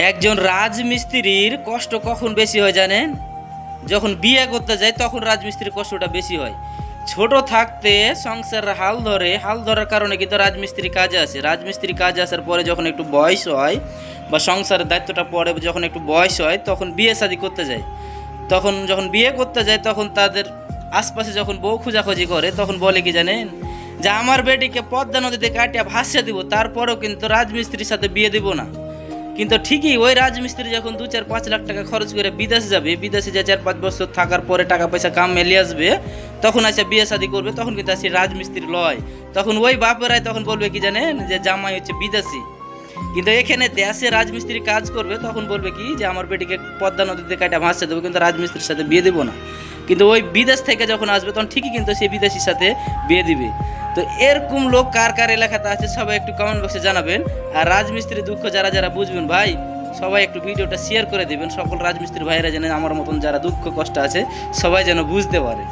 একজন রাজমিস্ত্রির কষ্ট কখন বেশি হয় জানেন? যখন বিয়ে করতে যায় তখন রাজমিস্ত্রির কষ্টটা বেশি হয়। ছোট থাকতে সংসারের হাল ধরার কারণে কিন্তু রাজমিস্ত্রি কাজে আসে। রাজমিস্ত্রি কাজে আসার পরে যখন একটু বয়স হয় বা সংসারের দায়িত্বটা পড়ে, যখন একটু বয়স হয় তখন বিয়ে শাদী করতে যায়। তখন যখন বিয়ে করতে যায় তখন তাদের আশপাশে যখন বউ খোঁজাখুঁজি করে তখন বলে কি জানেন, যে আমার বেটিকে পদ্মা নদীতে কাটিয়া ভাসিয়ে দিব, তারপরেও কিন্তু রাজমিস্ত্রির সাথে বিয়ে দিব না। কিন্তু ঠিকই ওই রাজমিস্ত্রি যখন 2-4-5 লাখ টাকা খরচ করে বিদেশ যাবে, বিদেশে যে 4-5 বছর থাকার পরে টাকা পয়সা কাম মেলিয়ে আসবে, তখন আসে বিয়ে শাদী করবে, তখন কিন্তু আসে রাজমিস্ত্রি লয়। তখন ওই বাপেরাই তখন বলবে কি জানেন, যে জামাই হচ্ছে বিদেশি। কিন্তু এখানে দেশে রাজমিস্ত্রি কাজ করবে তখন বলবে কি, যে আমার বেটিকে পদ্মা নদীতে কাটা ভাসিয়ে দেবো, কিন্তু রাজমিস্ত্রির সাথে বিয়ে দেবো না। কিন্তু ওই বিদেশ থেকে যখন আসবে তখন ঠিকই কিন্তু সে বিদেশির সাথে বিয়ে দিবে। তো এরকম লোক কার কার এলাকাতে আছে সবাই একটু কমেন্ট বক্সে জানাবেন। আর রাজমিস্ত্রি দুঃখ যারা যারা বুঝবেন ভাই, সবাই একটু ভিডিওটা শেয়ার করে দেবেন, সকল রাজমিস্ত্রি ভাইয়েরা যেন আমার মতন যারা দুঃখ কষ্ট আছে সবাই যেন বুঝতে পারে।